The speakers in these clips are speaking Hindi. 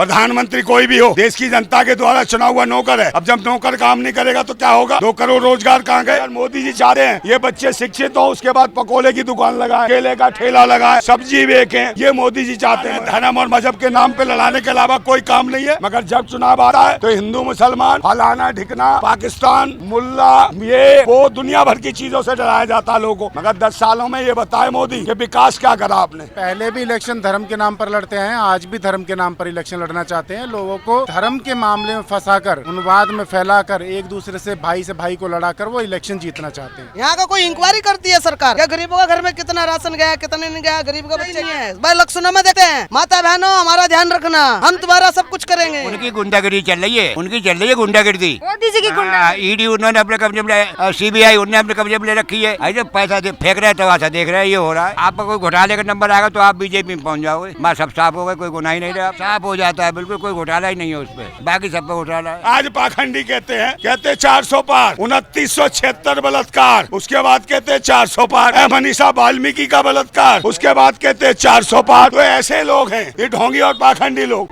प्रधानमंत्री कोई भी हो, देश की जनता के द्वारा चुना हुआ नौकर है। अब जब नौकर काम नहीं करेगा तो क्या होगा? 2 करोड़ रोजगार कहाँ गए? मोदी जी चाह रहे हैं ये बच्चे शिक्षित हो, उसके बाद पकोड़े की दुकान लगाए, केले का ठेला लगाए, सब्जी बेचें, ये मोदी जी चाहते हैं। धर्म और मजहब के नाम पे लड़ाने के अलावा कोई काम नहीं है। मगर जब चुनाव आ रहा है तो हिंदू मुसलमान, फलाना ढिकना, पाकिस्तान, मुल्ला, ये वो दुनिया भर की चीजों से डराया जाता है लोगों को। मगर 10 सालों में ये बताए मोदी कि विकास क्या करा आपने? पहले भी इलेक्शन धर्म के नाम पर लड़ते हैं, आज भी धर्म के नाम पर इलेक्शन लड़ना चाहते हैं। लोगों को धर्म के मामले में फंसाकर, उन्माद में फैलाकर, एक दूसरे से भाई को लड़ाकर वो इलेक्शन जीतना चाहते हैं। यहाँ का कोई इंक्वायरी करती है सरकार? क्या गरीबों का घर में कितना राशन गया, कितने नहीं गया? गरीब का बच्चे नहीं है। भाई इलेक्शनों में देते हैं, माता बहनों हमारा ध्यान रखना, हम तुम्हारा सब कुछ करेंगे। उनकी गुंडागिरी चल रही है, उनकी चल रही है गुंडागिरी। मोदी जी की गुंडागिरी। ईडी उन्होंने अपने कब्जे में, CBI उन्होंने अपने कब्जे में ले रखी है। ऐसे पैसा फेंक रहे तो ऐसा देख रहे हैं, ये हो रहा है। आपका कोई घोटाले का नंबर आएगा तो आप बीजेपी में पहुंच जाओगे। मैं सब साफ हो गए, कोई गुनाह ही नहीं रहा, साफ हो जाता है बिल्कुल, कोई घोटाला ही नहीं है उसपे, बाकी सब पे घोटाला है। आज पाखंडी कहते हैं 400 पार, 2976 बलात्कार, उसके बाद कहते हैं 400 पार, मनीषा वाल्मीकि का बलात्कार, उसके बाद कहते हैं 400 पार। तो ऐसे लोग हैं ये ढोंगी और पाखंडी लोग।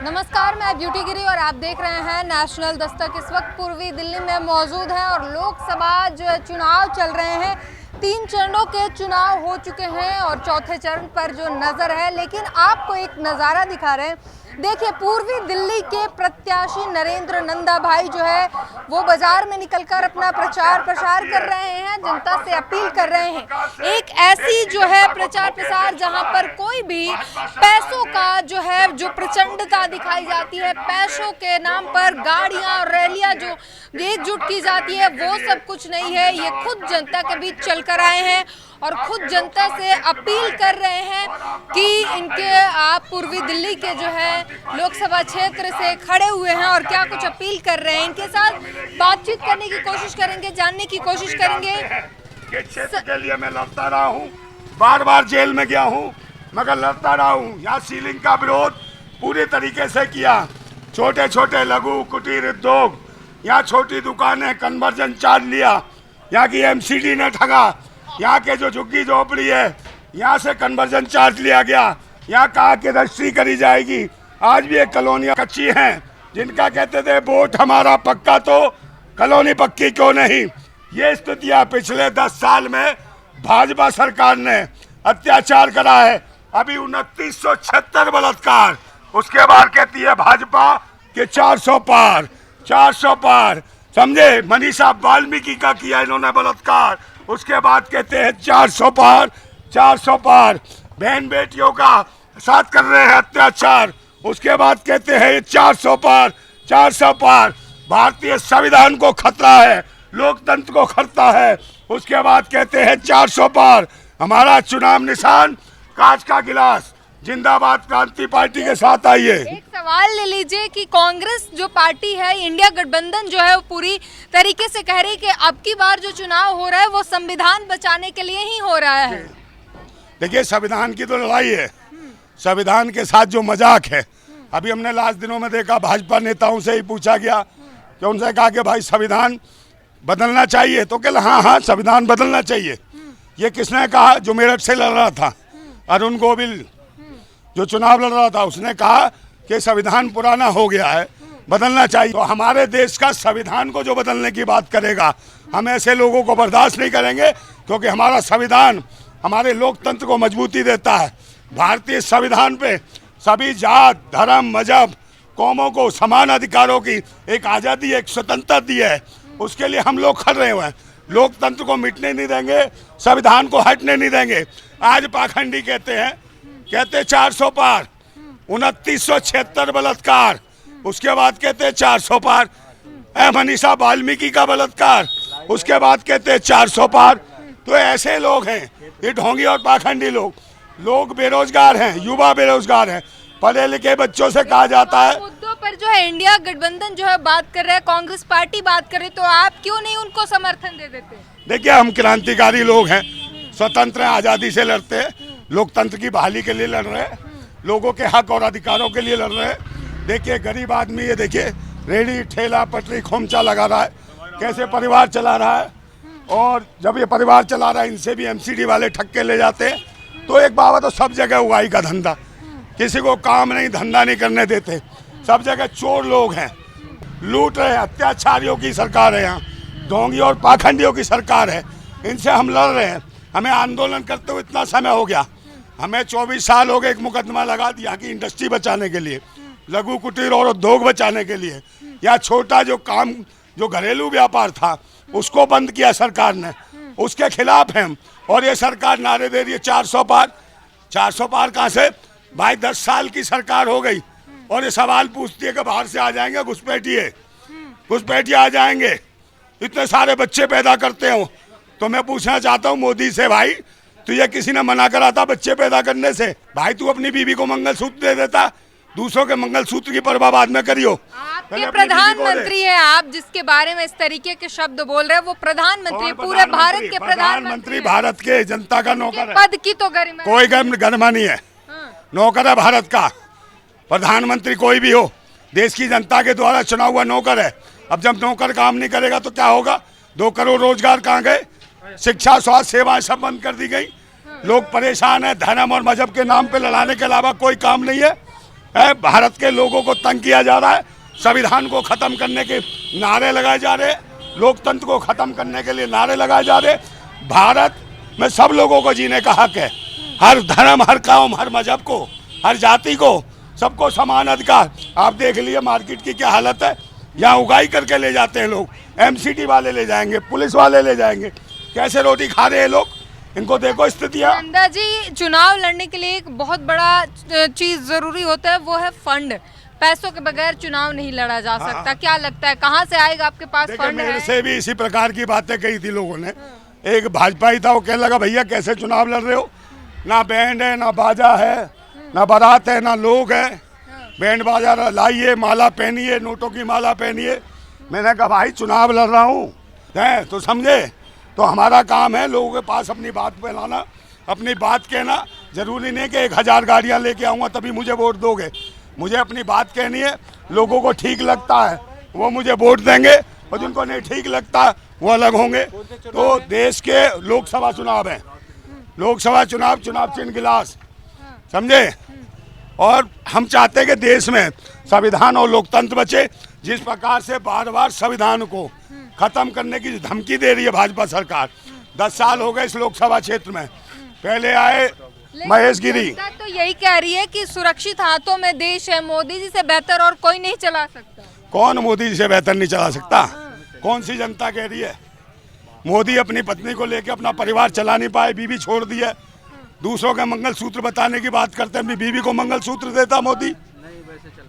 नमस्कार, मैं ब्यूटी गिरी और आप देख रहे हैं नेशनल दस्तक। इस वक्त पूर्वी दिल्ली में मौजूद है और लोकसभा जो चुनाव चल रहे हैं, 3 चरणों के चुनाव हो चुके हैं और चौथे चरण पर जो नज़र है। लेकिन आपको एक नज़ारा दिखा रहे हैं, देखिए पूर्वी दिल्ली के प्रत्याशी नरेंद्र नंदा भाई जो है वो बाजार में निकलकर अपना प्रचार प्रसार कर रहे हैं, जनता से अपील कर रहे हैं। एक ऐसी जो है प्रचार प्रसार जहां पर कोई भी पैसों का जो है जो प्रचंडता दिखाई जाती है, पैसों के नाम पर गाड़ियां और रैलियां जो एकजुट की जाती है, वो सब कुछ नहीं है। ये खुद जनता के बीच चल कर आए हैं और खुद जनता से अपील कर रहे हैं कि इनके आप पूर्वी दिल्ली के जो है लोकसभा क्षेत्र से खड़े हुए हैं और क्या कुछ अपील कर रहे हैं। इनके साथ बातचीत करने की कोशिश करेंगे, जानने की कोशिश करेंगे। ये क्षेत्र के लिए मैं लड़ता रहा हूँ, बार बार जेल में गया हूँ, मगर लड़ता रहा हूँ। यहाँ सीलिंग का विरोध पूरी तरीके से किया। छोटे छोटे लघु कुटीर उद्योग, यहाँ छोटी दुकानें, कन्वर्जन चार्ज लिया, यहाँ की MCD ने ठगा, यहाँ के जो झुग्गी झोपड़ी है यहाँ से कन्वर्जन चार्ज लिया गया, यहाँ कहा कि रजिस्ट्री करी जाएगी। आज भी एक कॉलोनियाँ कच्ची हैं जिनका कहते थे वोट हमारा पक्का तो कॉलोनी पक्की क्यों नहीं। ये स्थितियाँ पिछले 10 साल में भाजपा सरकार ने अत्याचार करा है। अभी 2976 बलात्कार, उसके बाद कहती है भाजपा कि 400 पार, 400 पार, समझे। मनीषा वाल्मीकि का किया इन्होंने बलात्कार, उसके बाद कहते हैं 400 पार, 400 पार। बहन बेटियों का साथ कर रहे हैं अत्याचार, उसके बाद कहते हैं 400 पार, 400 पार। भारतीय संविधान को खतरा है, लोकतंत्र को खतरा है, उसके बाद कहते हैं 400 पार। हमारा चुनाव निशान कांच का गिलास। जिंदाबाद क्रांति पार्टी के साथ आइए। एक सवाल ले लीजिए कि कांग्रेस जो पार्टी है, इंडिया गठबंधन जो है वो पूरी तरीके से कह रही है कि अब की बार जो चुनाव हो रहा है वो संविधान बचाने के लिए ही हो रहा है। देखिए संविधान की तो लड़ाई है, संविधान के साथ जो मजाक है। अभी हमने लास्ट दिनों में देखा, भाजपा नेताओं से ही पूछा गया कि उनसे कहा कि भाई संविधान बदलना चाहिए, तो कह हाँ संविधान बदलना चाहिए। ये किसने कहा? जो मेरठ से लड़ रहा था, अरुण गोविल जो चुनाव लड़ रहा था, उसने कहा कि संविधान पुराना हो गया है, बदलना चाहिए। तो हमारे देश का संविधान को जो बदलने की बात करेगा, हम ऐसे लोगों को बर्दाश्त नहीं करेंगे, क्योंकि हमारा संविधान हमारे लोकतंत्र को मजबूती देता है। भारतीय संविधान पे सभी जात, धर्म, मजहब, कौमों को समान अधिकारों की एक आज़ादी, एक स्वतंत्रता दी है। उसके लिए हम लोग खड़ रहे हुए हैं। लोकतंत्र को मिटने नहीं देंगे, संविधान को हटने नहीं देंगे। आज पाखंडी कहते हैं 400 पार, 2976 बलात्कार, उसके बाद कहते हैं 400 पार। मनीषा वाल्मीकि का बलात्कार, उसके बाद कहते हैं 400 पार। तो ऐसे लोग हैं ये ढोंगी और पाखंडी लोग। लोग बेरोजगार हैं, युवा बेरोजगार हैं, पढ़े लिखे बच्चों से कहा जाता है। मुद्दों पर जो है इंडिया गठबंधन जो है बात कर रहा है, कांग्रेस पार्टी बात कर रही है, तो आप क्यों नहीं उनको समर्थन दे देते? देखिए हम क्रांतिकारी लोग हैं, स्वतंत्र आज़ादी से लड़ते हैं, लोकतंत्र की बहाली के लिए लड़ रहे हैं, लोगों के हक और अधिकारों के लिए लड़ रहे हैं। देखिए गरीब आदमी, ये देखिए रेडी ठेला पटरी खोमचा लगा रहा है, कैसे परिवार चला रहा है। और जब ये परिवार चला रहा है, इनसे भी MCD वाले ठग के ले जाते हैं। तो एक बाबा तो सब जगह उगाई का धंधा। किसी को काम नहीं धंधा नहीं करने देते, सब जगह चोर लोग हैं, लूट रहे हैं, अत्याचारियों की सरकार है, यहाँ ढोंगी और पाखंडियों की सरकार है। इनसे हम लड़ रहे हैं। हमें आंदोलन करते हुए इतना समय हो गया, हमें 24 साल हो गए। एक मुकदमा लगा दिया कि इंडस्ट्री बचाने के लिए, लघु कुटीर और उद्योग बचाने के लिए, या छोटा जो काम जो घरेलू व्यापार था उसको बंद किया सरकार ने, उसके खिलाफ हैं हम। और ये सरकार नारे दे रही है 400 पार। 400 पार कहाँ से भाई? 10 साल की सरकार हो गई और ये सवाल पूछती है कि बाहर से आ जाएंगे घुसपैठिए आ जाएंगे, इतने सारे बच्चे पैदा करते हो। तो मैं पूछना चाहता हूँ मोदी से, भाई तुझे किसी ने मना करा था बच्चे पैदा करने से? भाई तू अपनी बीवी को मंगलसूत्र दे देता, दूसरों के मंगलसूत्र की परवाह बाद में करियो। आपके प्रधानमंत्री है, आप जिसके बारे में इस तरीके के शब्द बोल रहे हैं वो प्रधानमंत्री, पूरे भारत के प्रधानमंत्री, भारत के जनता का नौकर है। पद की तो गरिमा, कोई गरिमा नहीं है, नौकर है भारत का। प्रधानमंत्री कोई भी हो, देश की जनता के द्वारा चुना हुआ नौकर है। अब जब नौकर काम नहीं करेगा तो क्या होगा? 2 करोड़ रोजगार कहाँ गए? शिक्षा, स्वास्थ्य सेवाएं सब बंद कर दी गई। लोग परेशान है, धर्म और मजहब के नाम पे लड़ाने के अलावा कोई काम नहीं है। भारत के लोगों को तंग किया जा रहा है, संविधान को खत्म करने के नारे लगाए जा रहे, लोकतंत्र को खत्म करने के लिए नारे लगाए जा रहे। भारत में सब लोगों को जीने का हक है, हर धर्म, हर कौम, हर मजहब को, हर जाति को, सबको समान अधिकार। आप देख लिए मार्केट की क्या हालत है, यहाँ उगाई करके ले जाते हैं लोग, एमसीटी वाले ले जाएंगे, पुलिस वाले ले जाएंगे, कैसे रोटी खा रहे हैं लोग, इनको देखो स्थितियाँ। नंदा जी, चुनाव लड़ने के लिए एक बहुत बड़ा चीज जरूरी होता है, वो है फंड। पैसों के बगैर चुनाव नहीं लड़ा जा सकता। क्या लगता है कहाँ से आएगा आपके पास फंड? मेरे से भी इसी प्रकार की बातें कही थी लोगों ने। एक भाजपा ही था, वो कहने लगा भैया कैसे चुनाव लड़ रहे हो, ना बैंड है, ना बाजा है, ना बारात है, ना लोग है, बैंड बाजा लाइए, माला पहनिए, नोटों की माला पहनिए। मैंने कहा भाई चुनाव लड़ रहा हूँ तो समझे, तो हमारा काम है लोगों के पास अपनी बात फैलाना, अपनी बात कहना। जरूरी नहीं कि 1000 गाड़ियाँ लेके आऊँगा तभी मुझे वोट दोगे, मुझे अपनी बात कहनी है। लोगों को ठीक लगता है वो मुझे वोट देंगे, और जिनको नहीं ठीक लगता वो अलग होंगे। तो देश के लोकसभा चुनाव हैं, लोकसभा चुनाव, चुनाव चिन्ह गिलास, समझे। और हम चाहते हैं कि देश में संविधान और लोकतंत्र बचे। जिस प्रकार से बार बार संविधान को खत्म करने की धमकी दे रही है भाजपा सरकार, 10 साल हो गए इस लोकसभा क्षेत्र में। पहले आए महेश गिरी, तो यही कह रही है कि सुरक्षित हाथों में देश है, मोदी जी से बेहतर और कोई नहीं चला सकता। कौन मोदी जी से बेहतर नहीं चला सकता? कौन सी जनता कह रही है? मोदी अपनी पत्नी को लेकर अपना परिवार चला नहीं पाए, बीवी छोड़ दी है। दूसरों के मंगलसूत्र बताने की बात करते हैं, अपनी बीवी को मंगलसूत्र देता मोदी?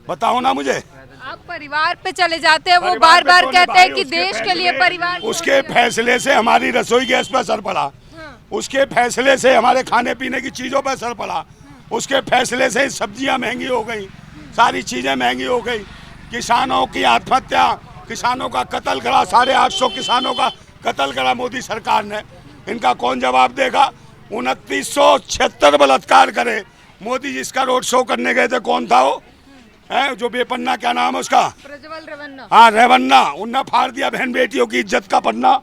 बताओ ना मुझे। आप परिवार पे चले जाते हैं, वो बार बार कहते हैं कि देश के लिए परिवार। उसके फैसले से हमारी रसोई गैस पर असर पड़ा, उसके फैसले से हमारे खाने पीने की चीज़ों पर असर पड़ा, उसके फैसले से सब्जियां महंगी हो गई, सारी चीज़ें महंगी हो गई। किसानों की आत्महत्या, किसानों का कत्ल करा, 850 किसानों का कत्ल करा मोदी सरकार ने। इनका कौन जवाब देगा? 2976 बलात्कार करे मोदी। जिसका रोड शो करने गए थे कौन था वो है, जो बेपन्ना, क्या नाम है उसका? प्रज्वल रेवन्ना। हाँ रेवन्ना, उनने फाड़ दिया बहन बेटियों की इज्जत का पन्ना।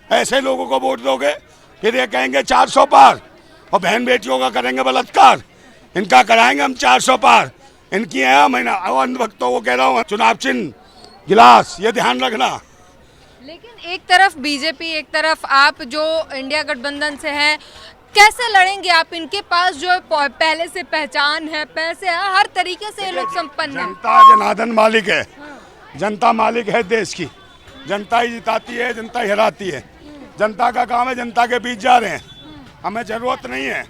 ऐसे लोगों को वोट दोगे? फिर ये कहेंगे 400 पार, और बहन बेटियों का करेंगे बलात्कार। इनका कराएंगे हम 400 पार। इनकी है मैं अंध भक्तों को कह रहा हूँ, चुनाव चिन्ह गिलास, ये ध्यान रखना। लेकिन एक तरफ बीजेपी, एक तरफ आप जो इंडिया गठबंधन से हैं, कैसे लड़ेंगे आप? इनके पास जो पहले से पहचान है, पैसे है, हर तरीके से ये लोग संपन्न है। जनता जनार्दन मालिक है, जनता मालिक है देश की, जनता ही जिताती है, जनता ही हराती है। जनता का काम है, जनता के बीच जा रहे हैं। हमें जरूरत नहीं है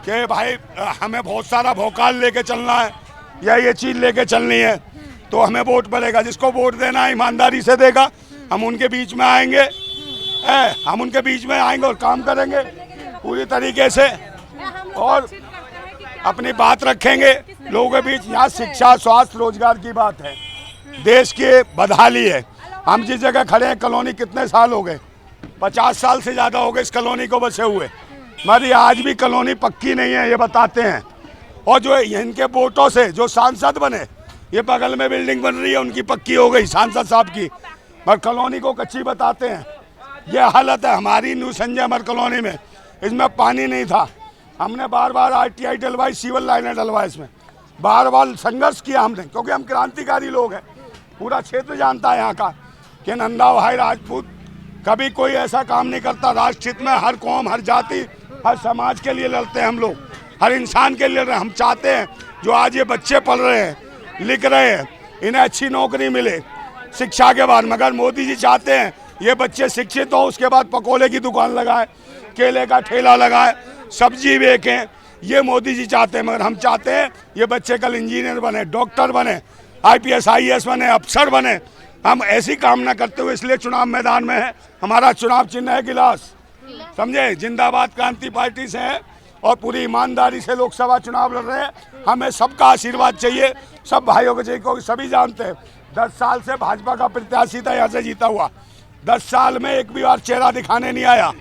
कि भाई हमें बहुत सारा भौकाल लेके चलना है या ये चीज़ लेके चलनी है तो हमें वोट पड़ेगा। जिसको वोट देना है ईमानदारी से देगा, हम उनके बीच में आएंगे, हम उनके बीच में आएंगे और काम करेंगे पूरी तरीके से, और अपनी बात रखेंगे लोगों के बीच। यहाँ शिक्षा, स्वास्थ्य, रोजगार की बात है, देश की बदहाली है। हम जिस जगह खड़े हैं, कॉलोनी कितने साल हो गए? 50 साल से ज़्यादा हो गए इस कॉलोनी को बसे हुए, मगर आज भी कॉलोनी पक्की नहीं है, ये बताते हैं। और जो इनके वोटों से जो सांसद बने, ये बगल में बिल्डिंग बन रही है, उनकी पक्की हो गई सांसद साहब की, मगर कॉलोनी को कच्ची बताते हैं। ये हालत है हमारी न्यू संजय अमर कॉलोनी में। इसमें पानी नहीं था, हमने बार बार ITI डलवाई, सिविल लाइनें डलवाई, इसमें बार बार संघर्ष किया हमने, क्योंकि हम क्रांतिकारी लोग हैं। पूरा क्षेत्र जानता है यहाँ का कि नंदा भाई राजपूत कभी कोई ऐसा काम नहीं करता। राष्ट्र हित में हर कौम, हर जाति, हर समाज के लिए लड़ते हैं हम लोग, हर इंसान के लिए लड़ रहे हैं। हम चाहते हैं जो आज ये बच्चे पढ़ रहे हैं, लिख रहे हैं, इन्हें अच्छी नौकरी मिले शिक्षा के बाद। मगर मोदी जी चाहते हैं ये बच्चे शिक्षित हो, उसके बाद पकोड़े की दुकान लगाए, केले का ठेला लगाए, सब्जी बेचें। ये मोदी जी चाहते हैं। मगर हम चाहते हैं ये बच्चे कल इंजीनियर बने, डॉक्टर बने, IPS IAS बने, अफसर बने। हम ऐसी कामना करते हुए इसलिए चुनाव मैदान में है। हमारा चुनाव चिन्ह है गिलास, समझे। जिंदाबाद क्रांति पार्टी से है और पूरी ईमानदारी से लोकसभा चुनाव लड़ रहे हैं। हमें सबका आशीर्वाद चाहिए, सब भाइयों को चाहिए, क्योंकि सभी जानते हैं 10 साल से भाजपा का प्रत्याशी था यहाँ से जीता हुआ। 10 साल में एक भी बार चेहरा दिखाने नहीं आया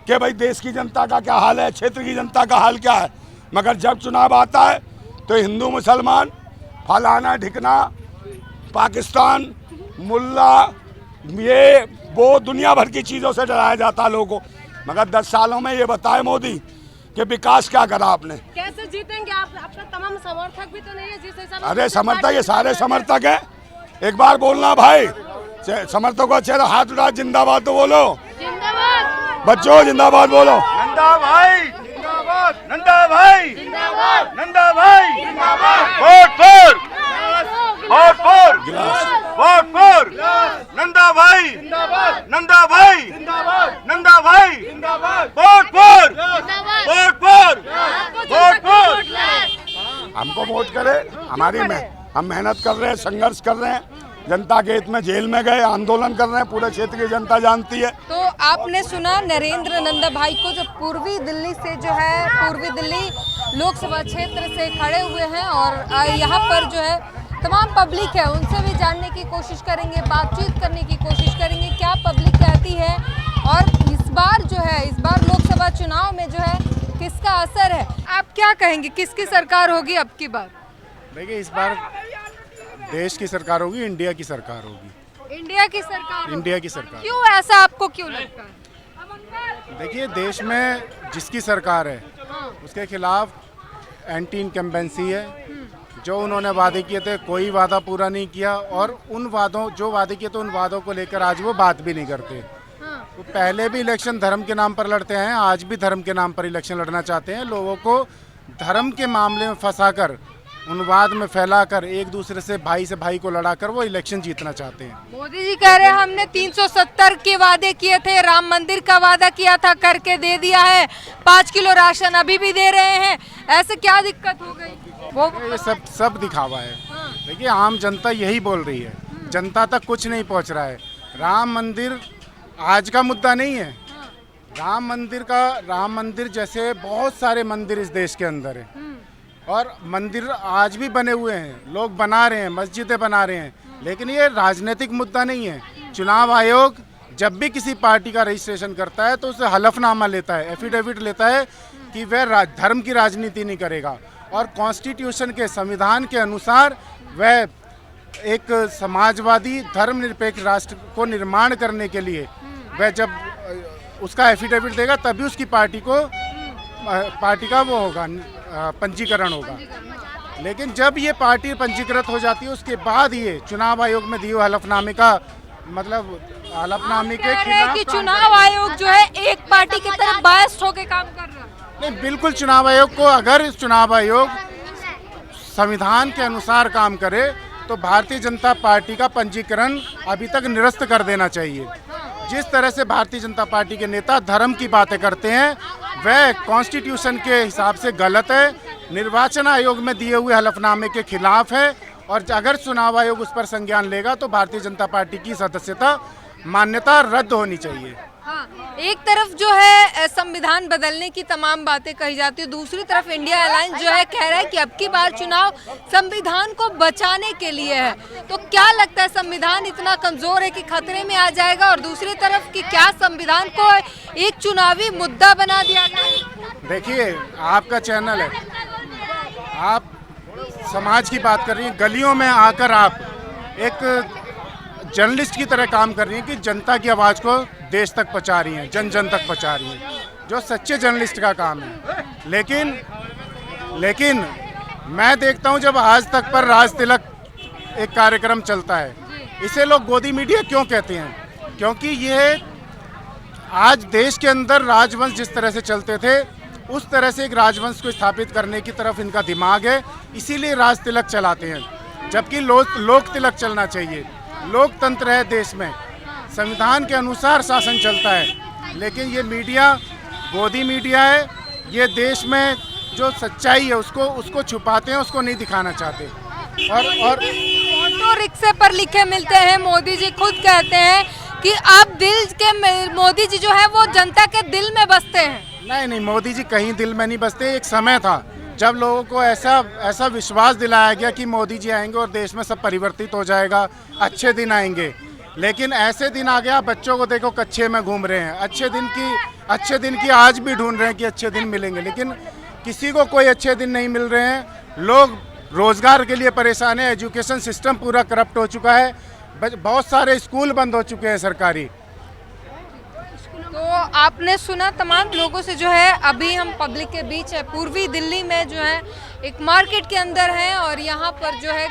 कि भाई देश की जनता का क्या हाल है, क्षेत्र की जनता का हाल क्या है। मगर जब चुनाव आता है तो हिंदू मुसलमान, फलाना ढिकना, पाकिस्तान, मुल्ला, ये वो दुनिया भर की चीज़ों से डराया जाता है लोगों को। मगर 10 सालों में ये बताए मोदी कि विकास क्या करा आपने। कैसे जीतेंगे आप? आपका तमाम समर्थक भी तो नहीं है जिस हिसाब से। अरे समर्थक, ये सारे समर्थक हैं। एक बार बोलना भाई, समर्थकों का चेहरा हाथ उठा, जिंदाबाद तो बोलो, जिंदाबाद बच्चों जिंदाबाद बोलो। नंदा भाई जिंदाबाद, नंदा भाई जिंदाबाद, नंदा भाई जिंदाबाद, vote four, vote four, vote four, Nanda भाई जिंदाबाद, नंदा भाई जिंदाबाद, नंदा भाई जिंदाबाद, vote four, vote four, vote four. हमको वोट करे, हम मेहनत कर रहे हैं, संघर्ष कर रहे हैं, जनता के हित में जेल में गए, आंदोलन कर रहे हैं, पूरे क्षेत्र की जनता जानती है। तो आपने सुना नरेंद्र नंदा भाई को, जो पूर्वी दिल्ली से जो है, पूर्वी दिल्ली लोकसभा क्षेत्र से खड़े हुए हैं और यहाँ पर जो है तमाम पब्लिक है, उनसे भी जानने की कोशिश करेंगे, बातचीत करने की कोशिश करेंगे क्या पब्लिक कहती है और इस बार जो है, इस बार लोकसभा चुनाव में जो है किसका असर है। आप क्या कहेंगे, किसकी सरकार होगी अब की बार? देखिए, इस बार देश की सरकार होगी, इंडिया की सरकार होगी। इंडिया की सरकार होगी। इंडिया की सरकार। क्यों ऐसा आपको क्यों लगता है? देखिए, देश में जिसकी सरकार है उसके खिलाफ एंटी इनकम्बेंसी है। जो उन्होंने वादे किए थे कोई वादा पूरा नहीं किया और उन वादों, जो वादे किए थे उन वादों को लेकर आज वो बात भी नहीं करते। तो पहले भी इलेक्शन धर्म के नाम पर लड़ते हैं, आज भी धर्म के नाम पर इलेक्शन लड़ना चाहते हैं। लोगों को धर्म के मामले में फंसाकर, उन्वाद में फैलाकर, एक दूसरे से भाई को लड़ाकर वो इलेक्शन जीतना चाहते हैं। मोदी जी कह रहे हैं हमने 370 के वादे किए थे, राम मंदिर का वादा किया था, करके दे दिया है, 5 किलो राशन अभी भी दे रहे हैं, ऐसे क्या दिक्कत हो गई? वो ये सब दिखावा है। देखिए, आम जनता यही बोल रही है, जनता तक कुछ नहीं पहुंच रहा है। राम मंदिर आज का मुद्दा नहीं है। राम मंदिर जैसे बहुत सारे मंदिर इस देश के अंदर है और मंदिर आज भी बने हुए हैं, लोग बना रहे हैं, मस्जिदें बना रहे हैं, लेकिन ये राजनीतिक मुद्दा नहीं है। चुनाव आयोग जब भी किसी पार्टी का रजिस्ट्रेशन करता है तो उसे हलफनामा लेता है, एफिडेविट लेता है कि वह धर्म की राजनीति नहीं करेगा और कॉन्स्टिट्यूशन के, संविधान के अनुसार वह एक समाजवादी धर्मनिरपेक्ष राष्ट्र को निर्माण करने के लिए वह जब उसका एफिडेविट देगा तभी उसकी पार्टी का वो होगा, पंजीकरण होगा। लेकिन जब ये पार्टी पंजीकृत हो जाती है उसके बाद ये चुनाव आयोग में दिए हलफनामे का मतलब हलफनामे के खिलाफ कि चुनाव आयोग जो है एक पार्टी की तरफ बायस्ड होकर काम कर रहा है। नहीं, बिल्कुल चुनाव आयोग को, अगर इस चुनाव आयोग संविधान के अनुसार काम करे तो भारतीय जनता पार्टी का पंजीकरण अभी तक निरस्त कर देना चाहिए। जिस तरह से भारतीय जनता पार्टी के नेता धर्म की बातें करते हैं वह कॉन्स्टिट्यूशन के हिसाब से गलत है, निर्वाचन आयोग में दिए हुए हलफनामे के खिलाफ है और अगर चुनाव आयोग उस पर संज्ञान लेगा तो भारतीय जनता पार्टी की सदस्यता मान्यता रद्द होनी चाहिए। हाँ, एक तरफ जो है संविधान बदलने की तमाम बातें कही जाती है, दूसरी तरफ इंडिया अलायंस जो है कह रहा है कि अब की बार चुनाव संविधान को बचाने के लिए है। तो क्या लगता है, संविधान इतना कमजोर है कि खतरे में आ जाएगा? और दूसरी तरफ कि क्या संविधान को एक चुनावी मुद्दा बना दिया जाए? देखिए, आपका चैनल है, आप समाज की बात कर रही हैं, गलियों में आकर आप एक जर्नलिस्ट की तरह काम कर रही हैं कि जनता की आवाज़ को देश तक पहुंचा रही हैं, जन जन तक पहुंचा रही हैं, जो सच्चे जर्नलिस्ट का काम है। लेकिन मैं देखता हूं जब आज तक पर राज तिलक एक कार्यक्रम चलता है, इसे लोग गोदी मीडिया क्यों कहते हैं? क्योंकि ये आज देश के अंदर राजवंश जिस तरह से चलते थे उस तरह से एक राजवंश को स्थापित करने की तरफ इनका दिमाग है, इसीलिए राज तिलक चलाते हैं। जबकि लोक तिलक चलना चाहिए। लोकतंत्र है देश में, संविधान के अनुसार शासन चलता है, लेकिन ये मीडिया गोदी मीडिया है। ये देश में जो सच्चाई है उसको छुपाते हैं, उसको नहीं दिखाना चाहते। और ऑटो रिक्शे पर लिखे मिलते हैं। मोदी जी खुद कहते हैं कि अब दिल के मोदी जी जो है वो जनता के दिल में बसते हैं। नहीं, मोदी जी कहीं दिल में नहीं बसते। एक समय था जब लोगों को ऐसा विश्वास दिलाया गया कि मोदी जी आएंगे और देश में सब परिवर्तित हो जाएगा, अच्छे दिन आएंगे। लेकिन ऐसे दिन आ गया, बच्चों को देखो कच्चे में घूम रहे हैं। अच्छे दिन की आज भी ढूंढ रहे हैं कि अच्छे दिन मिलेंगे, लेकिन किसी को कोई अच्छे दिन नहीं मिल रहे हैं। लोग रोजगार के लिए परेशान है। एजुकेशन सिस्टम पूरा करप्ट हो चुका है। बहुत सारे स्कूल बंद हो चुके हैं सरकारी। तो आपने सुना तमाम लोगों से। जो है अभी हम पब्लिक के बीच है, पूर्वी दिल्ली में जो है एक मार्केट के अंदर है और यहाँ पर जो है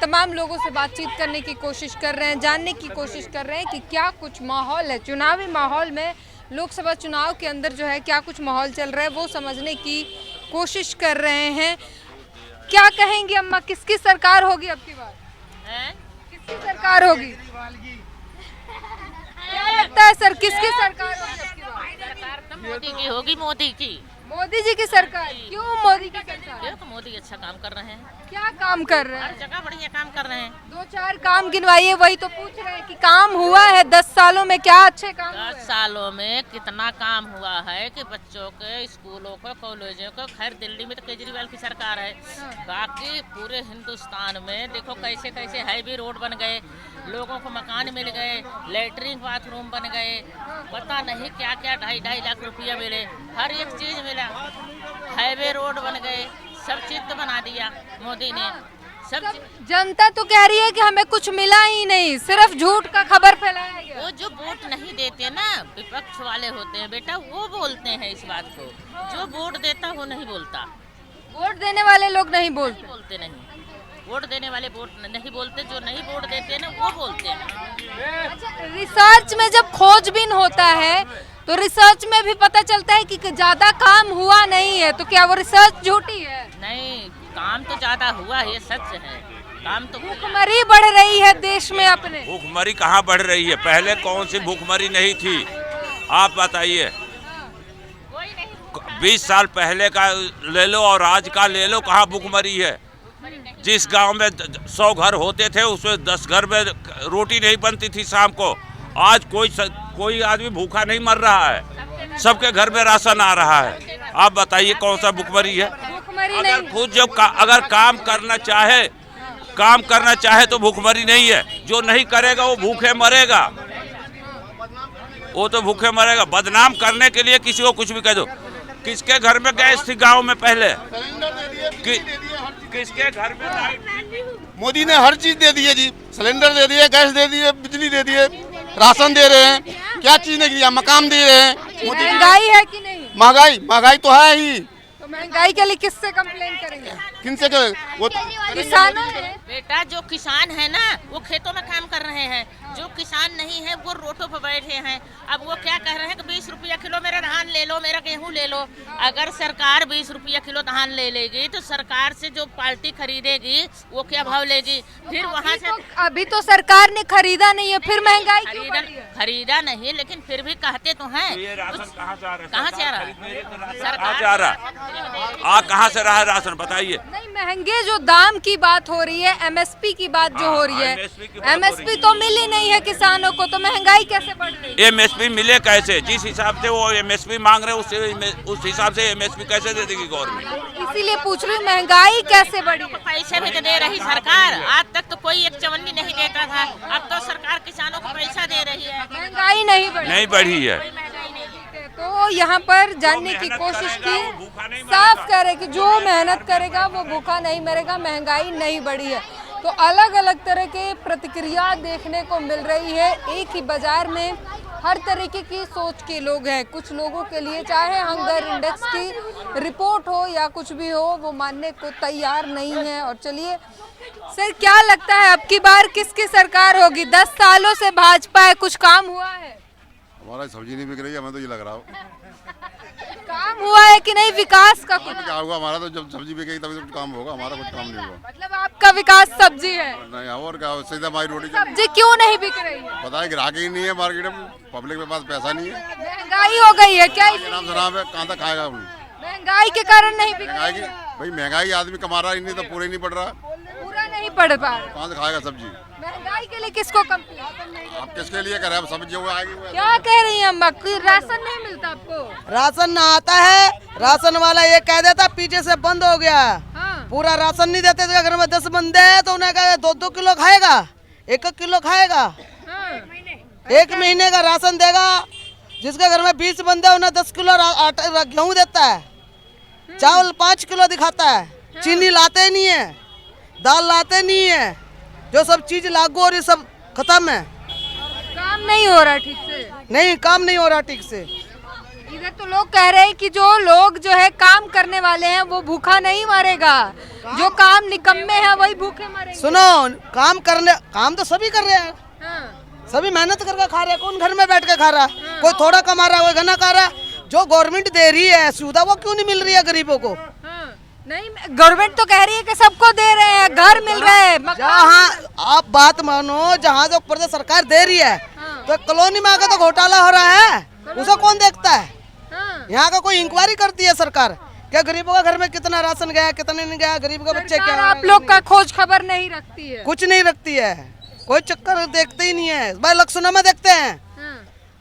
तमाम लोगों से बातचीत करने की कोशिश कर रहे हैं, जानने की कोशिश कर रहे हैं कि क्या कुछ माहौल है चुनावी माहौल में, लोकसभा चुनाव के अंदर जो है क्या कुछ माहौल चल रहा है वो समझने की कोशिश कर रहे हैं। क्या कहेंगी अम्मा, किसकी सरकार होगी अब की बार? किसकी सरकार होगी? क्या लगता है सर, किसकी सरकार होगी अब की बार? सरकार तो मोदी की होगी, मोदी की। मोदी जी की सरकार? क्यों मोदी की सरकार? क्यों? तो मोदी अच्छा काम कर रहे हैं, क्या काम कर रहे हर हैं? जगह बढ़िया काम कर रहे हैं। 2-4 काम गिनवाइए, वही तो पूछ रहे हैं कि काम हुआ है 10 सालों में, क्या अच्छे काम हुए? 10 सालों में कितना काम हुआ है कि बच्चों के स्कूलों को, कॉलेजों को, खैर दिल्ली में तो केजरीवाल की सरकार है, बाकी पूरे हिंदुस्तान में देखो कैसे कैसे हाईवे रोड बन गए, लोगों को मकान मिल गए, लेटरिन बाथरूम बन गए, पता नहीं क्या क्या 2.5 लाख रुपया मिले, हर एक चीज मिला, हाईवे रोड बन गए, सब चीज तो बना दिया मोदी ने। सब जनता तो कह रही है कि हमें कुछ मिला ही नहीं, सिर्फ झूठ का खबर फैलाया गया। वो जो वोट नहीं देते ना, विपक्ष वाले होते हैं बेटा, वो बोलते हैं इस बात को। जो वोट देता वो नहीं बोलता। वोट देने वाले लोग नहीं बोलते। नहीं, वोट देने वाले वोट नहीं बोलते, जो नहीं वोट देते हैं ना वो बोलते हैं। अच्छा, रिसर्च में जब खोजबीन होता है तो रिसर्च में भी पता चलता है कि ज्यादा काम हुआ नहीं है, तो क्या वो रिसर्च झूठी है? नहीं, काम तो ज्यादा हुआ, ये सच है। काम तो भूखमरी बढ़ रही है देश में अपने। भूखमरी कहाँ बढ़ रही है? पहले कौन सी भूखमरी नहीं थी, आप बताइए। 20 साल पहले का ले लो और आज का ले लो, कहाँ भूखमरी है? जिस गांव में 100 घर होते थे उसमें 10 घर में रोटी नहीं बनती थी शाम को। आज कोई आदमी भूखा नहीं मर रहा है, सबके घर में राशन आ रहा है। आप बताइए कौन सा भूखमरी है? अगर खुद जब अगर काम करना चाहे तो भूखमरी नहीं है। जो नहीं करेगा वो भूखे मरेगा, वो तो भूखे मरेगा। बदनाम करने के लिए किसी को कुछ भी कह दो। किसके घर में गैस थी गांव में पहले? किसके घर में लाइट? मोदी ने हर चीज दे दी है जी, सिलेंडर दे दिए, गैस दे दिए, बिजली दे दिए, राशन दे रहे हैं, क्या चीज नहीं दिया, मकान दे रहे हैं। महंगाई है कि नहीं? महंगाई तो है ही। तो महंगाई के लिए किससे कंप्लेन करेंगे? किनसे करें? वो किसानों से। बेटा जो किसान है ना वो खेतों में काम कर रहे हैं, जो किसान नहीं है वो रोडों पर बैठे हैं। अब वो क्या कह रहे हैं कि 20 रुपया किलो मेरा धान ले लो, मेरा गेहूं ले लो। अगर सरकार 20 रुपया किलो धान ले लेगी तो सरकार से जो पार्टी खरीदेगी वो क्या भाव लेगी? फिर वहाँ से अभी तो सरकार ने खरीदा नहीं है, फिर महंगाई क्यों बढ़ रही है? खरीदा नहीं, लेकिन फिर भी कहते तो हैं। ये राशन कहाँ से आ रहा है? कहाँ से आ रहा है? कहाँ से आ रहा है? कहाँ से रहा है राशन बताइए? नहीं, महंगे जो दाम की बात हो रही है, एमएसपी की बात जो हो रही है, एमएसपी तो मिल ही नहीं है किसानों को, तो महंगाई कैसे बढ़ रही है? एमएसपी मिले कैसे? जिस हिसाब से वो एमएसपी मांग रहे हैं उस हिसाब से एमएसपी कैसे दे देगी गवर्नमेंट? इसीलिए पूछ रही हूँ महंगाई कैसे बढ़ी है? पैसे भी तो दे रही सरकार। आज तक तो कोई एक चवन्नी नहीं देता था, अब तो सरकार किसानों को पैसा दे रही है। महंगाई नहीं बढ़ी है। तो यहाँ पर जानने की कोशिश की, साफ कह रहे कि जो मेहनत करेगा वो भूखा नहीं मरेगा, महंगाई नहीं बढ़ी है। तो अलग अलग तरह के प्रतिक्रिया देखने को मिल रही है। एक ही बाजार में हर तरीके की सोच के लोग हैं। कुछ लोगों के लिए चाहे हंगर इंडेक्स की रिपोर्ट हो या कुछ भी हो, वो मानने को तैयार नहीं है। और चलिए सर, क्या लगता है अब की बार किसकी सरकार होगी? 10 सालों से भाजपा है, कुछ काम हुआ है? हमारा सब्जी नहीं बिक रही है, हमें तो ये लग रहा हो। काम हुआ है कि नहीं विकास का? कुछ क्या होगा हमारा, तो जब सब्जी बिकेगी तभी तो कुछ काम होगा, हमारा कुछ काम नहीं होगा। मतलब आपका विकास सब्जी है? नहीं, और क्या, सीधा हमारी रोटी सब्जी क्यों नहीं बिक रही है? पता है, ग्राहक ही नहीं है मार्केट में, पब्लिक के पास पैसा नहीं है। महंगाई हो गई है क्या? नाम शराब है, कहाँ तक खाएगा अपनी? महंगाई के कारण नहीं बिक महंगाई रही की है? भाई, महंगाई आदमी कमा रहा ही नहीं तो पूरे नहीं पड़ रहा, पूरा नहीं पड़ पा रहा। कहाँ से खाएगा सब्जी? महंगाई के लिए किसको कंप्लेन? आप किसके लिए कर रहे हैं? सब्जी वो आएगी वो क्या कह रही हैं अम्मा? राशन नहीं मिलता आपको? राशन ना आता है, राशन वाला ये कह देता पीछे से बंद हो गया। हाँ। पूरा राशन नहीं देते थे। घर में 10 बंदे हैं तो उन्हें कहा 2-2 किलो खाएगा, 1-1 किलो खाएगा। हाँ। 1 महीने का राशन देगा। जिसके घर में 20 बंदे उन्हें 10 किलो आटा गेहूँ देता है, चावल 5 किलो दिखाता है, चीनी लाते ही नहीं है, दाल लाते नहीं है, जो सब चीज लागू और ये सब खत्म है। काम नहीं हो रहा ठीक से? नहीं, काम नहीं हो रहा ठीक से। इधर तो लोग कह रहे हैं कि जो लोग जो है काम करने वाले हैं वो भूखा नहीं मरेगा, जो काम निकम्मे हैं वही भूखे मरेंगे। सुनो, काम तो सभी कर रहे हैं। हाँ। सभी मेहनत करके खा रहे हैं। कौन घर में बैठ के खा रहा है? कोई थोड़ा कमा रहा है, कोई घना खा रहा है। जो गवर्नमेंट दे रही है सुविधा वो क्यों नहीं मिल रही है गरीबों को? हाँ। नहीं, गवर्नमेंट तो कह रही है कि सबको दे रहे हैं, घर मिल रहे हैं, जहाँ आप बात मानो, जहाँ जो प्रदेश सरकार दे रही है तो कॉलोनी में आकर तो घोटाला हो रहा है, उसे कौन देखता है? हाँ। यहाँ का कोई इंक्वायरी करती है सरकार? क्या गरीबों का घर में कितना राशन गया, कितने नहीं गया, गरीब के बच्चे क्या? आप लोग का खोज खबर नहीं रखती है? कुछ नहीं रखती है, कोई चक्कर देखते ही नहीं है। भाई इलेक्शनों में देखते हैं।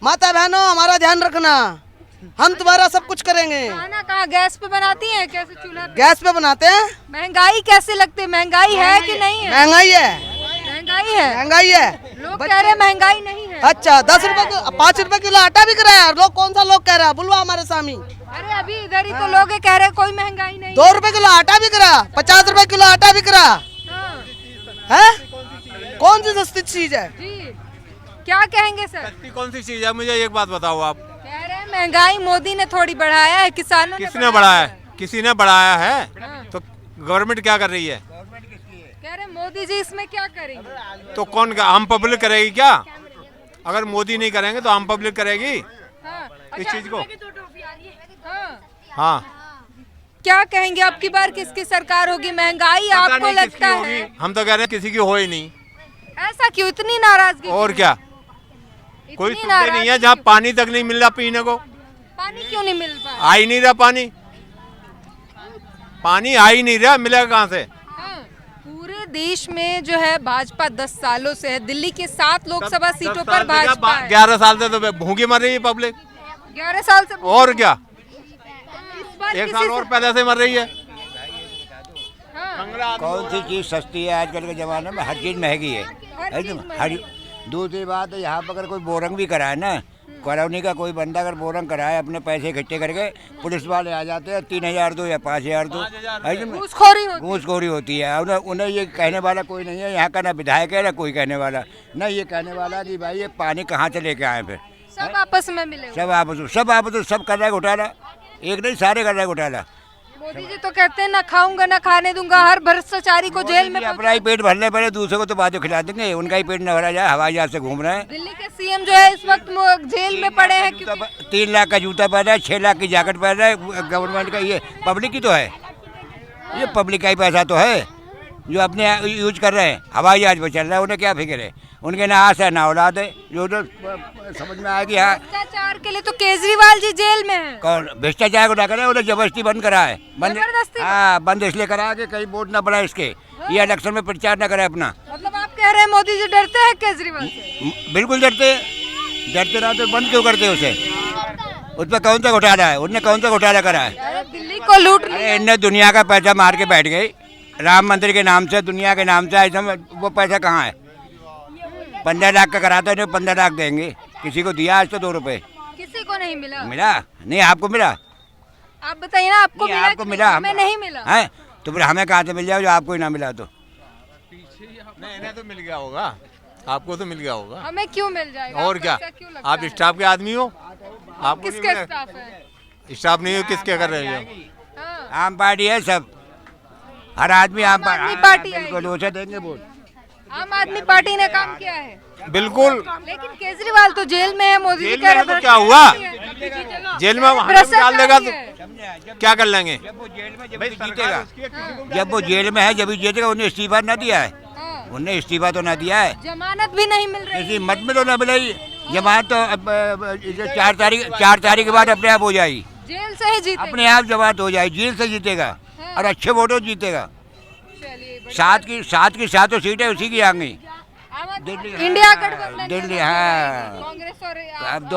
माता बहनों, हमारा ध्यान रखना, हम तुम्हारा सब कुछ करेंगे। खाना कहाँ गैस पे बनाती हैं? कैसे चूल्हा पे? गैस पे बनाते हैं। महंगाई कैसे लगती है? महंगाई है कि नहीं है? महंगाई है, महंगाई है, महंगाई है। लोग कह रहे हैं महंगाई नहीं है। अच्छा, 10 रुपए 5 रुपए किलो आटा बिक रहा है। लोग कौन सा लोग कह रहा है? बुलवा हमारे सामी। अरे अभी इधर ही तो लोग कह रहे हैं कोई महंगाई नहीं। 2 रुपए किलो आटा बिक रहा, 50 रुपए किलो आटा बिक रहा है। कौन सी सस्ती चीज है? जी, क्या कहेंगे सर? सस्ती कौन सी चीज है? मुझे एक बात बताओ आप। कह रहे हैं महंगाई मोदी ने थोड़ी बढ़ाया है, किसानों ने किसने बढ़ाया है? किसी ने बढ़ाया है? हाँ। तो गवर्नमेंट क्या कर रही है? कह रहे हैं मोदी जी इसमें क्या करेंगे? तो कौन, हम पब्लिक करेगी क्या? अगर मोदी नहीं करेंगे तो हम पब्लिक करेगी हाँ। इस चीज को? हाँ। हाँ, क्या कहेंगे अब की बार किसकी सरकार होगी? महंगाई पता आपको नहीं लगता किसकी होगी। है? हम तो कह रहे हैं किसी की हो ही नहीं। ऐसा क्यों? इतनी नाराजगी और क्यों? क्या, इतनी कोई सुविधा नाराजगी नहीं है जहाँ क्यों? पानी तक नहीं मिल रहा पीने को। पानी क्यों नहीं मिल पा आ ही नहीं रहा पानी, पानी आ ही नहीं रहा, मिलेगा कहाँ से? हाँ। पूरे देश में जो है भाजपा 10 सालों से है। दिल्ली के 7 लोकसभा सीटों पर भाजपा है। 11 साल से तो भूखी मर रही है पब्लिक। 11 साल से। और क्या, इस बार 1 किसी साल से- और पहले से मर रही है। हाँ। कौन सी चीज़ सस्ती है? आजकल के ज़माने में हर चीज़ महंगी है। हर चीज़ महंगी। दूसरी बात है, यहाँ पर अगर कोई बोरंग भी कराए ना, कॉलोनी का कोई बंदा अगर बोरंग कराए, अपने पैसे इकट्ठे करके पुलिस वाले आ जाते हैं, 3000 दो या 5000 दो। घूसखोरी होती है। घूसखोरी होती है। उन्हें ये कहने वाला कोई नहीं है यहाँ का, ना विधायक है ना कोई कहने वाला, ना ये कहने वाला कि भाई ये पानी कहाँ से लेके आए। फिर सब आपस में मिले हुए। सब कर रहा है घोटाला, एक नहीं सारे कर रहा है घोटाला। मोदी जी तो कहते हैं ना खाऊंगा ना खाने दूंगा, हर भ्रष्टाचारी को जेल में अपना ही पेट भरने पड़े, दूसरे को तो बाजू खिला देंगे, उनका ही पेट न भरा जाए। हवाई जहाज से घूम रहे हैं। दिल्ली के सीएम जो है इस वक्त जेल में पड़े हैं क्योंकि 3 लाख का जूता पहना है, 6 लाख की जैकेट पहना है। गवर्नमेंट का ये पब्लिक की तो है, ये पब्लिक का ही पैसा तो है जो अपने यूज कर रहे हैं। हवाई जहाज पर चल रहा है, उन्हें क्या फिक्र है? उनके ना आस है ना औलाद है। जो समझ में आएगी। हाँ, भ्रष्टाचार के लिए तो केजरीवाल जी जेल में हैं। कौन भ्रष्टाचार को ना करे? उन्हें जबरदस्ती बंद करा है। जबरदस्ती? हाँ, बंद इसलिए करा कि कहीं वोट ना बढ़ा इसके, ये इलेक्शन में प्रचार ना करे अपना। मतलब आप कह रहे हैं मोदी जी डरते हैं केजरीवाल से? बिल्कुल डरते रहा तो बंद क्यों करते उसे? उस पर कौन सा घोटाला है? उनने कौन सा घोटाला करा है? अरे दिल्ली को लूट लिया। अरे इनने दुनिया का पैसा मार के बैठ गई, राम मंदिर के नाम से, दुनिया के नाम से। ऐसा वो पैसा कहाँ है? 15 लाख का कराता है, 15 लाख देंगे। किसी को दिया आज तो 2 रुपए? किसी को नहीं मिला। मिला नहीं? आपको मिला? आप बताइए ना, आपको नहीं, मिला? आपको कि मिला? हमें नहीं मिला है तो फिर हमें कहाँ से मिल जाए जो आपको ही ना मिला? तो नहीं, इन्हें तो मिल गया होगा, आपको तो मिल गया होगा। हमें क्यों मिल जाएगा? और आपको क्या, ऐसा क्यों लगता आप है? स्टाफ के आदमी हो, आपको नहीं किसके मिलेगा? स्टाफ है? स्टाफ नहीं हो, किसके कर रहे हो? हाँ। आम पार्टी है सब, हर आदमी आम आदमी पार्टी बिल्कुल आएगी। उसे देंगे वोट। आम आदमी पार्टी ने काम किया है, बिल्कुल। लेकिन केजरीवाल तो जेल में है, मोदी जी जेल कह रहे में तो हैं क्या हुआ? भ्रष्टाचारी है। जेल में वहाँ भ्रष्टाचारी डाल देगा है। तो क्या कर लेंगे? जब वो जेल में जब भी जीतेगा, जब वो जेल में है जब भी जीतेगा, उन्हें इस्तीफा ना दिया है, हाँ। उन्हें इस्तीफा तो ना दिया है, जमानत भी नहीं मिल रही। किसी मत में तो ना मिलाई जमानत, तो अब 4 तारीख के बाद अपने आप हो जाएगी, जेल से ही जीते। अपने आप जमानत हो जाएगी, जेल से जीतेगा और अच्छे वोटों से जीतेगा। चलिए, बढ़िया। 7 की सीटें उसी की आ गई। आम आदमी- दिल्ली, इंडिया गठबंधन दिल्ली, में हाँ। कांग्रेस और अब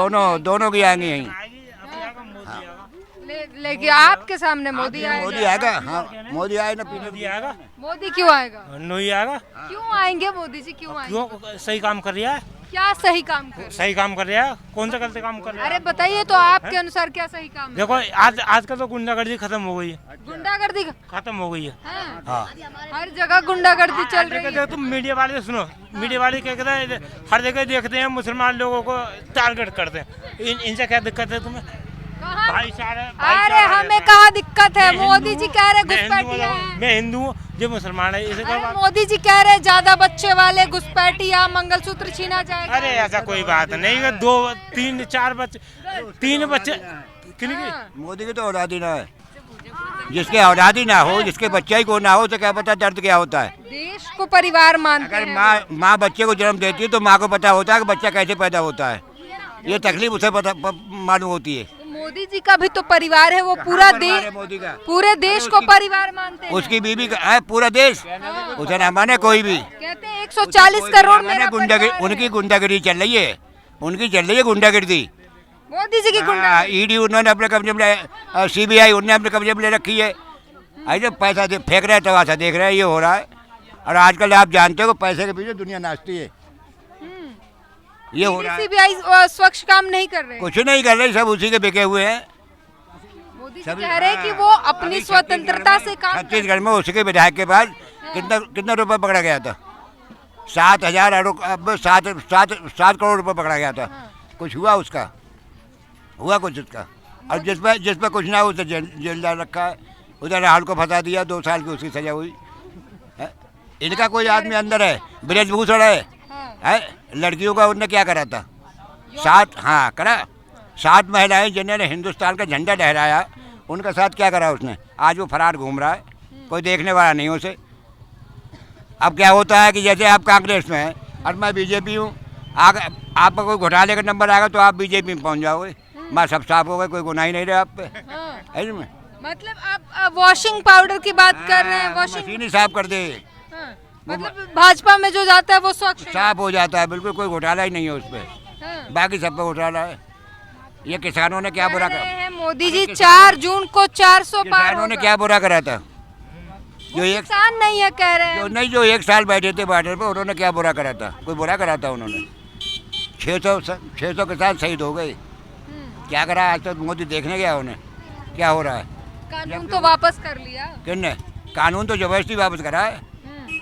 दोनों की आएंगी यहीं। लेकिन आपके सामने मोदी मोदी आएगा। आएगा, हाँ मोदी आए ना पीने आएगा, मोदी क्यों आएगा? नहीं आएगा। क्यों आएंगे मोदी जी, क्यों आएंगे? क्यों? सही काम कर रहा है, क्या सही काम कर? सही काम कर रहा है। कौन सा गलत काम कर रहा है? अरे बताइए तो आपके अनुसार क्या सही काम है? देखो आज का तो गुंडागर्दी खत्म हो गई है, गुंडागर्दी खत्म हो गई है। हाँ। हर जगह गुंडागर्दी चल रही है। देखो तुम मीडिया वाले सुनो, मीडिया वाले क्या कहते हैं, हर जगह देखते हैं मुसलमान लोगों को टारगेट करते हैं। इनसे क्या दिक्कत है तुम्हें? कहाँ? भाईचारा अरे हमें कहाँ दिक्कत है? मोदी जी कह रहे मैं घुसपैठिया हैं। मैं हिंदू हूँ, जो मुसलमान है, इसे अरे मोदी जी कह रहे ज्यादा बच्चे वाले घुसपैठिया, मंगलसूत्र छीना जाएगा। अरे ऐसा कोई बात नहीं है। 2 3 4 बच्चे, 3 बच्चे किनकी? मोदी की तो औलादी ना है, जिसके औलादी ना हो, जिसके बच्चे ही को ना हो, तो क्या पता दर्द क्या होता है। देश को परिवार मानते अगर हैं। माँ बच्चे को जन्म देती है तो माँ को पता होता है कि बच्चा कैसे पैदा होता है, ये तकलीफ उसे मालूम होती है। मोदी जी का भी तो परिवार है, वो पूरा परिवार है देश, मोदी का। पूरे देश को परिवार मानते हैं। उसकी बीवी का है पूरा देश, उसे ना माने कोई भी। कहते हैं 140 करोड़ मेरा परिवार है। उनकी गुंडागिरी चल रही है, उनकी चल रही है गुंडागिरी। मोदी जी की गुंडा। ईडी उन्होंने अपने कब्जे में, CBI उन्होंने अपने कब्जे में ले रखी है। ऐसे पैसा फेंक रहे हैं तो ऐसा देख रहे हैं, ये हो रहा है। और आजकल आप जानते हो पैसे के पीछे दुनिया नाचती है, ये हो रहा है। CBI स्वच्छ काम नहीं कर रहे। कुछ नहीं कर रहे, सब उसी के बिके हुए हैं। मोदी जी कह रहे हैं कि वो अपनी स्वतंत्रता से काम कर- छत्तीसगढ़ में उसके विधायक के पास कितना रुपए पकड़ा गया था? 7 करोड़ रुपए पकड़ा गया था। कुछ हुआ उसका? हुआ कुछ उसका? और जिस पे कुछ ना हो उसे जेल डाल रखा है। उधर राहुल को फंसा दिया, 2 साल की उसकी सजा हुई है। इनका कोई आदमी अंदर है, ब्रजभूषण है, लड़कियों का उनने क्या करा था? 7 महिलाएं जिन्होंने हिंदुस्तान का झंडा लहराया, उनका साथ क्या करा उसने? आज वो फरार घूम रहा है, कोई देखने वाला नहीं उसे। अब क्या होता है कि जैसे आप कांग्रेस में हैं और मैं बीजेपी हूँ, आपका कोई घोटाले का नंबर आएगा तो आप बीजेपी में पहुँच जाओगे, मैं सब साफ हो गए, कोई गुनाह ही नहीं रहा आप पे। है में मतलब आप वॉशिंग पाउडर की बात कर रहे हैं? वॉशिंग मशीन ही साफ कर दे, मतलब भाजपा में जो जाता है वो स्वच्छ है। साफ हो जाता है, बिल्कुल कोई घोटाला ही नहीं है उस पर। बाकी सब पे घोटाला है। ये किसानों ने क्या बुरा कह रहे करा? हैं मोदी जी 4 जून को 400 पार किसानों ने होगा। क्या बुरा करा था? जो एक किसान नहीं है कह रहे हैं। जो 1 साल बैठे थे बॉर्डर पे, उन्होंने क्या बुरा करा था? कोई बुरा करा था उन्होंने? 600 किसान शहीद हो गए। क्या करा आज तक? मोदी देखने गया उन्हें क्या हो रहा है? कानून तो वापस कर लिया। किसने? कानून तो जबरदस्ती वापस करा है,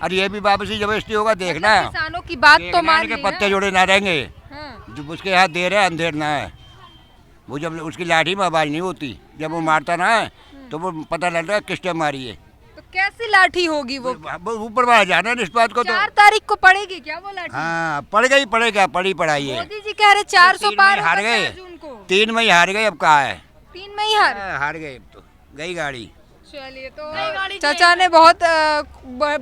और ये भी वापसी जबरदस्ती होगा, देखना है। किसानों की बात तो मान के ली पत्ते ना। जोड़े ना रहेंगे, हाँ। जो उसके हाथ दे रहे अंधेर ना है। वो जब उसकी लाठी में आवाज नहीं होती, जब वो मारता ना है तो वो पता लग रहा है किसने मारी है। तो कैसी लाठी होगी वो? ऊपर वाला जाना है इस बात को तो। 4 तारीख को पड़ेगी क्या वो लाठी? हाँ पड़ेगा, पड़ी पढ़ाई है। मोदी जी कह रहे 400 पार हार होगा गए, 4 जून को। 3 में ही हार गए, अब कहाँ है? 3 में ही हार गए, अब तो गई गाड़ी। चलिए, तो चाचा ने बहुत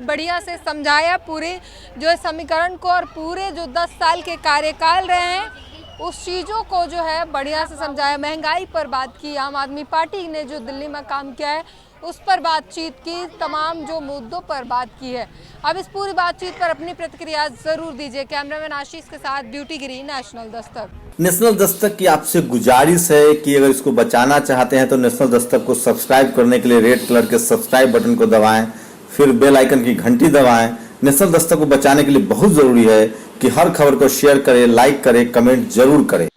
बढ़िया से समझाया पूरे जो समीकरण को, और पूरे जो 10 साल के कार्यकाल रहे हैं उस चीज़ों को जो है बढ़िया से समझाया। महंगाई पर बात की, आम आदमी पार्टी ने जो दिल्ली में काम किया है उस पर बातचीत की, तमाम जो मुद्दों पर बात की है। अब इस पूरी बातचीत पर अपनी प्रतिक्रिया ज़रूर दीजिए। कैमरामैन आशीष के साथ ब्यूटी गिरी, नेशनल दस्तक। नेशनल दस्तक की आपसे गुजारिश है कि अगर इसको बचाना चाहते हैं तो नेशनल दस्तक को सब्सक्राइब करने के लिए रेड कलर के सब्सक्राइब बटन को दबाएं, फिर बेल आइकन की घंटी दबाएं। नेशनल दस्तक को बचाने के लिए बहुत जरूरी है कि हर खबर को शेयर करें, लाइक करें, कमेंट जरूर करें।